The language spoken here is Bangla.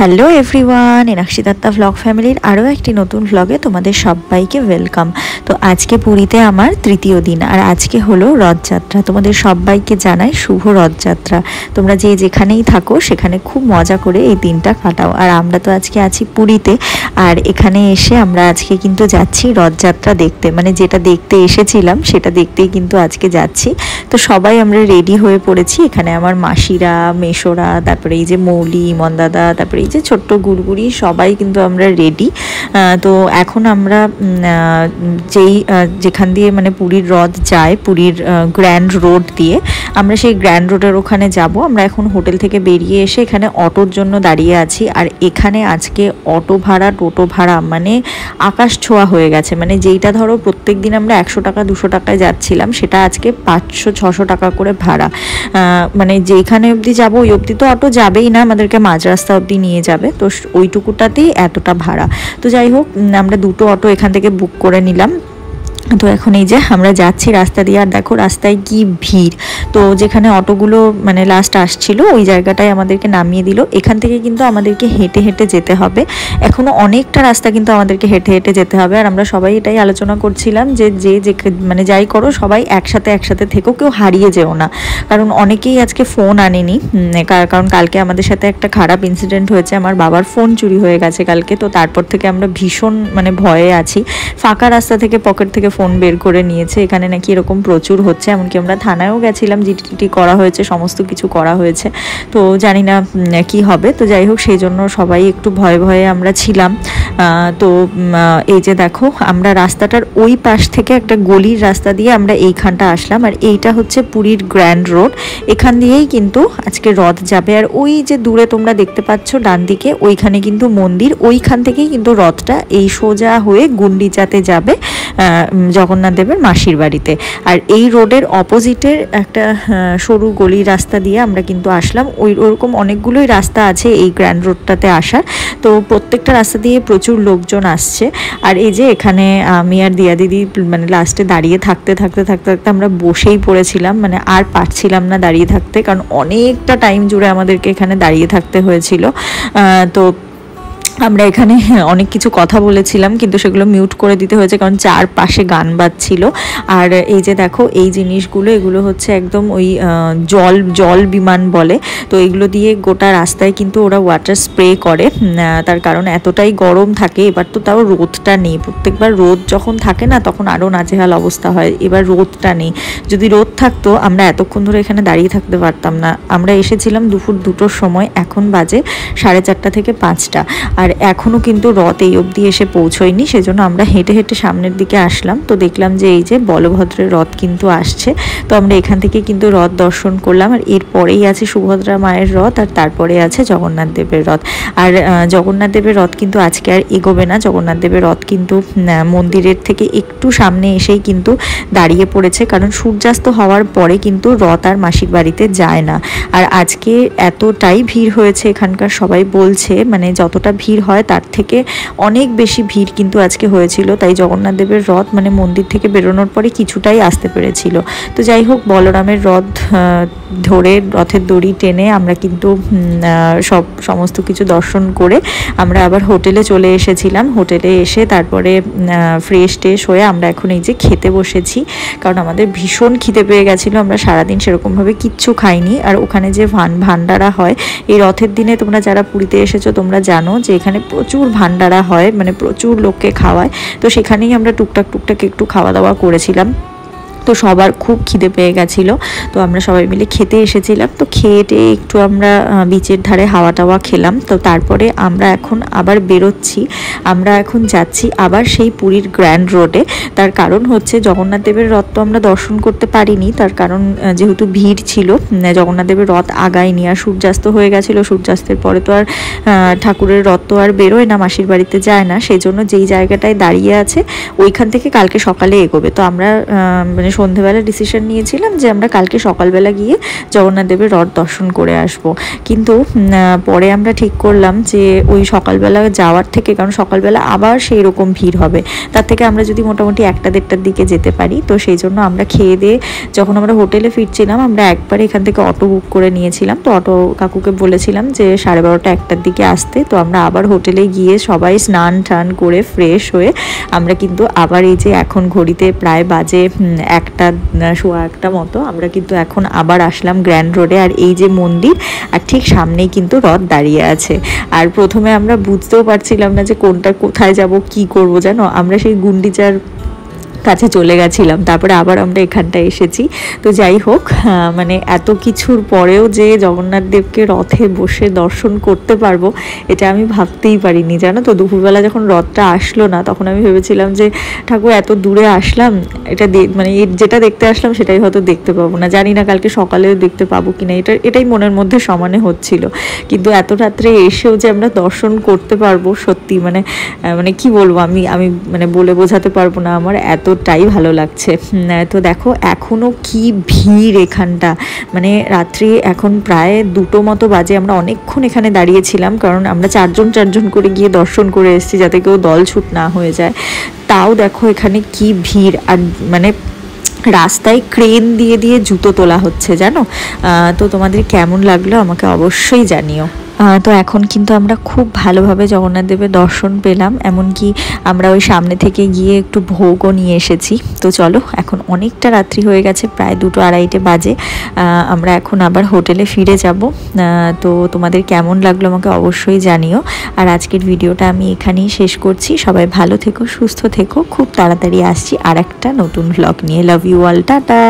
Hello everyone, Enakshi Dutta vlog ফ্যামিলির আরও একটি নতুন ভ্লগে তোমাদের সবাইকে ওয়েলকাম। তো আজকে পুরীতে আমার তৃতীয় দিন, আর আজকে হলো রথযাত্রা। তোমাদের সবাইকে জানাই শুভ রথযাত্রা। তোমরা যে যেখানেই থাকো সেখানে খুব মজা করে এই দিনটা কাটাও। আর আমরা তো আজকে আছি পুরীতে, আর এখানে এসে আমরা আজকে কিন্তু যাচ্ছি রথযাত্রা দেখতে, মানে যেটা দেখতে এসেছিলাম সেটা দেখতেই কিন্তু আজকে যাচ্ছি। তো সবাই আমরা রেডি হয়ে পড়েছি। এখানে আমার মাসিরা, মেশোরা, তারপরে এই যে মৌলি, মন্দাদা, তারপরে এই যে ছোট্ট গুড়গুড়ি, সবাই কিন্তু আমরা রেডি। তো এখন আমরা যেখান দিয়ে মানে পুরীর রথ যায়, পুরীর গ্র্যান্ড রোড দিয়ে, আমরা সেই গ্র্যান্ড রোডের ওখানে যাব। আমরা এখন হোটেল থেকে বেরিয়ে এসে এখানে অটোর জন্য দাঁড়িয়ে আছি। আর এখানে আজকে অটো ভাড়া, টোটো ভাড়া মানে আকাশ ছোঁয়া হয়ে গেছে। মানে যেইটা ধরো প্রত্যেক দিন আমরা 100 টাকা 200 টাকায় যাচ্ছিলাম, সেটা আজকে 500-600 টাকা করে ভাড়া। মানে যেখানে অবধি যাবো ওই অবধি তো অটো যাবেই না, আমাদেরকে মাঝ রাস্তা অবধি নিয়ে যাবে, তো ওইটুকুটাতেই এতটা ভাড়া। তো যাই হোক, আমরা দুটো অটো এখান থেকে বুক করে নিলাম। তো এখন এই যে আমরা যাচ্ছি রাস্তা দিয়ে, আর দেখো রাস্তায় কি ভিড়। তো যেখানে অটোগুলো মানে লাস্ট আসছিল ওই জায়গাটায় আমাদেরকে নামিয়ে দিল। এখান থেকে কিন্তু আমাদেরকে হেঁটে হেঁটে যেতে হবে, এখনও অনেকটা রাস্তা কিন্তু আমাদেরকে হেঁটে হেঁটে যেতে হবে। আর আমরা সবাই এটাই আলোচনা করছিলাম যে মানে যাই করো সবাই একসাথে থেকো, কেউ হারিয়ে যেও না। কারণ অনেকেই আজকে ফোন আনেনি, কারণ কালকে আমাদের সাথে একটা খারাপ ইনসিডেন্ট হয়েছে, আমার বাবার ফোন চুরি হয়ে গেছে কালকে। তো তারপর থেকে আমরা ভীষণ মানে ভয়ে আছি। ফাঁকা রাস্তা থেকে পকেট থেকে ফোন বের করে নিয়েছে, এখানে নাকি এরকম প্রচুর হচ্ছে। এমনকি আমরা থানায়ও গেছিলাম, জিটিটি করা হয়েছে, সমস্ত কিছু করা হয়েছে। তো জানি না কি হবে। তো যাই হোক, সেই জন্য সবাই একটু ভয়ে ভয়ে আমরা ছিলাম। তো এই যে দেখো, আমরা রাস্তাটার ওই পাশ থেকে একটা গলির রাস্তা দিয়ে আমরা এইখানটা আসলাম। আর এইটা হচ্ছে পুরীর গ্র্যান্ড রোড, এখান দিয়েই কিন্তু আজকে রথ যাবে। আর ওই যে দূরে তোমরা দেখতে পাচ্ছ ডান দিকে, ওইখানে কিন্তু মন্দির, ওইখান থেকেই কিন্তু রথটা এই সোজা হয়ে গুন্ডিচাতে যাবে, জগন্নাথ দেবের মাসির বাড়িতে। আর এই রোডের অপোজিটের একটা সরু গলির রাস্তা দিয়ে আমরা কিন্তু আসলাম। ওরকম অনেকগুলোই রাস্তা আছে এই গ্র্যান্ড রোডটাতে আসার। তো প্রত্যেকটা রাস্তা দিয়ে প্রচুর লোকজন আসছে। আর এই যে এখানে আমি আর দিয়া দিদি মানে লাস্টে দাঁড়িয়ে থাকতে আমরা বসেই পড়েছিলাম, মানে আর পারছিলাম না দাঁড়িয়ে থাকতে, কারণ অনেকটা টাইম জুড়ে আমাদেরকে এখানে দাঁড়িয়ে থাকতে হয়েছিল। তো আমরা এখানে অনেক কিছু কথা বলেছিলাম, কিন্তু সেগুলো মিউট করে দিতে হয়েছে, কারণ চারপাশে গান বাজছিল। আর এই যে দেখো এই জিনিসগুলো, এগুলো হচ্ছে একদম ওই জল বিমান বলে। তো এগুলো দিয়ে গোটা রাস্তায় কিন্তু ওরা ওয়াটার স্প্রে করে, তার কারণ এতটাই গরম থাকে। এবার তো তাও রোদটা নেই, প্রত্যেকবার রোদ যখন থাকে না তখন আরও নাজেহাল অবস্থা হয়। এবার রোদটা নেই, যদি রোদ থাকতো আমরা এতক্ষণ ধরে এখানে দাঁড়িয়ে থাকতে পারতাম না। আমরা এসেছিলাম দুপুর 2টোর সময়, এখন বাজে 4:30 থেকে 5টা, আর এখনও কিন্তু রথ এই অবধি এসে পৌঁছয়নি। সেজন্য আমরা হেঁটে হেঁটে সামনের দিকে আসলাম। তো দেখলাম যে এই যে বলভদ্রের রথ কিন্তু আসছে। তো আমরা এখান থেকে কিন্তু রথ দর্শন করলাম। আর এরপরেই আছে সুভদ্রা মায়ের রথ, আর তারপরে আছে জগন্নাথ দেবের রথ। আর জগন্নাথ দেবের রথ কিন্তু আজকে আর এগোবে না। জগন্নাথ দেবের রথ কিন্তু মন্দিরের থেকে একটু সামনে এসেই কিন্তু দাঁড়িয়ে পড়েছে, কারণ সূর্যাস্ত হওয়ার পরে কিন্তু রথ আর মাসির বাড়িতে যায় না। আর আজকে এতটাই ভিড় হয়েছে এখানকার, সবাই বলছে মানে যতটা ভিড় হয় তার থেকে অনেক বেশি ভিড় কিন্তু আজকে হয়েছিল। তাই জগন্নাথ দেবের রথ মানে মন্দির থেকে বেরোনোর পরে কিছুটাই আসতে পেরেছিল। তো যাই হোক, বলরামের রথ ধরে, রথের দড়ি টেনে আমরা কিন্তু সমস্ত কিছু দর্শন করে আমরা আবার হোটেলে চলে এসেছিলাম। হোটেলে এসে তারপরে ফ্রেশ হয়ে আমরা এখন এই যে খেতে বসেছি, কারণ আমাদের ভীষণ খিদে পেয়ে গেছিলো। আমরা সারাদিন সেরকমভাবে কিচ্ছু খাইনি। আর ওখানে যে ভান্ডারা হয় এই রথের দিনে, তোমরা যারা পুরীতে এসেছো তোমরা জানো যে এখানে প্রচুর ভান্ডারা হয়, মানে প্রচুর লোককে খাওয়ায়। তো সেখানেই আমরা টুকটাক একটু খাওয়া দাওয়া করেছিলাম। তো সবার খুব খিদে পেয়ে গেছিলো, তো আমরা সবাই মিলে খেতে এসেছিলাম। তো খেয়ে একটু আমরা বিচের ধারে হাওয়া টাওয়া খেলাম। তো তারপরে আমরা এখন আবার বেরোচ্ছি, আমরা এখন যাচ্ছি আবার সেই পুরীর গ্র্যান্ড রোডে। তার কারণ হচ্ছে জগন্নাথ দেবের রথ তো আমরা দর্শন করতে পারিনি, তার কারণ যেহেতু ভিড় ছিল, জগন্নাথ দেবের রথ আগায়নি। আর সূর্যাস্ত হয়ে গেছিলো, সূর্যাস্তের পরে তো আর ঠাকুরের রথ তো আর বেরোয় না, মাসির বাড়িতে যায় না। সেই জন্য যেই জায়গাটায় দাঁড়িয়ে আছে ওইখান থেকে কালকে সকালে এগোবে। তো আমরা মানে সন্ধেবেলা ডিসিশন নিয়েছিলাম যে আমরা কালকে সকালবেলা গিয়ে জগন্নাথ দেবের রথ দর্শন করে আসব। কিন্তু পরে আমরা ঠিক করলাম যে ওই সকালবেলা যাওয়ার থেকে, কারণ সকালবেলা আবার সেই রকম ভিড় হবে, তার থেকে আমরা যদি মোটামুটি 1টা-1:30টার দিকে যেতে পারি। তো সেই জন্য আমরা খেয়ে দিয়ে যখন আমরা হোটেলে ফিরছিলাম, আমরা একবারে এখান থেকে অটো বুক করে নিয়েছিলাম। তো অটো কাকুকে বলেছিলাম যে 12:30-1টার দিকে আসতে। তো আমরা আবার হোটেলে গিয়ে সবাই স্নান টান করে ফ্রেশ হয়ে আমরা কিন্তু আবার এই যে এখন ঘড়িতে প্রায় বাজে 1টা মতো, আমরা কিন্তু এখন আবার আসলাম গ্র্যান্ড রোডে। আর এই যে মন্দির, আর ঠিক সামনেই কিন্তু রথ দাঁড়িয়ে আছে। আর প্রথমে আমরা বুঝতেও পারছিলাম না যে কোনটা কোথায় যাব, কি করব, জানো। আমরা সেই গুন্ডিচার কাছে চলে গেছিলাম, তারপরে আবার আমরা এখানটায় এসেছি। তো যাই হোক, মানে এত কিছুর পরেও যে জগন্নাথ দেবকে রথে বসে দর্শন করতে পারবো, এটা আমি ভাবতেই পারিনি, জানো তো। দুপুরবেলা যখন রথটা আসলো না, তখন আমি ভেবেছিলাম যে ঠাকুর এত দূরে আসলাম, এটা মানে যেটা দেখতে আসলাম সেটাই হয়তো দেখতে পাবো না, জানি না কালকে সকালেও দেখতে পাবো কিনা, এটাই মনের মধ্যে সমানে হচ্ছিল। কিন্তু এত রাত্রে এসেও যে আমরা দর্শন করতে পারবো, সত্যি মানে কি বলবো, আমি মানে বলে বোঝাতে পারবো না, আমার এতটাই ভালো লাগছে। তো দেখো এখনো কি ভিড় এখানটা, মানে রাত্রি এখন প্রায় 2টো মতো বাজে। আমরা অনেকক্ষণ এখানে দাঁড়িয়েছিলাম, কারণ আমরা চারজন করে গিয়ে দর্শন করে এসেছি, যাতে কেউ দলছুট না হয়ে যায়। তাও দেখো এখানে কি ভিড়, আর মানে রাস্তায় ক্রেন দিয়ে দিয়ে জুতো তোলা হচ্ছে, জানো। তো তোমাদের কেমন লাগলো আমাকে অবশ্যই জানিও। তো এখন কিন্তু আমরা খুব ভালোভাবে জগন্নাথ দেবের দর্শন পেলাম, এমনকি আমরা ওই সামনে থেকে গিয়ে একটু ভোগও নিয়ে এসেছি। তো চলো, এখন অনেকটা রাত্রি হয়ে গেছে, প্রায় 2-2:30 বাজে। আমরা এখন আবার হোটেলে ফিরে যাব। তো তোমাদের কেমন লাগলো আমাকে অবশ্যই জানিও। আর আজকের ভিডিওটা আমি এখানেই শেষ করছি। সবাই ভালো থেকো, সুস্থ থেকো। খুব তাড়াতাড়ি আসছি আর একটা নতুন ভ্লগ নিয়ে। Love you all, tata.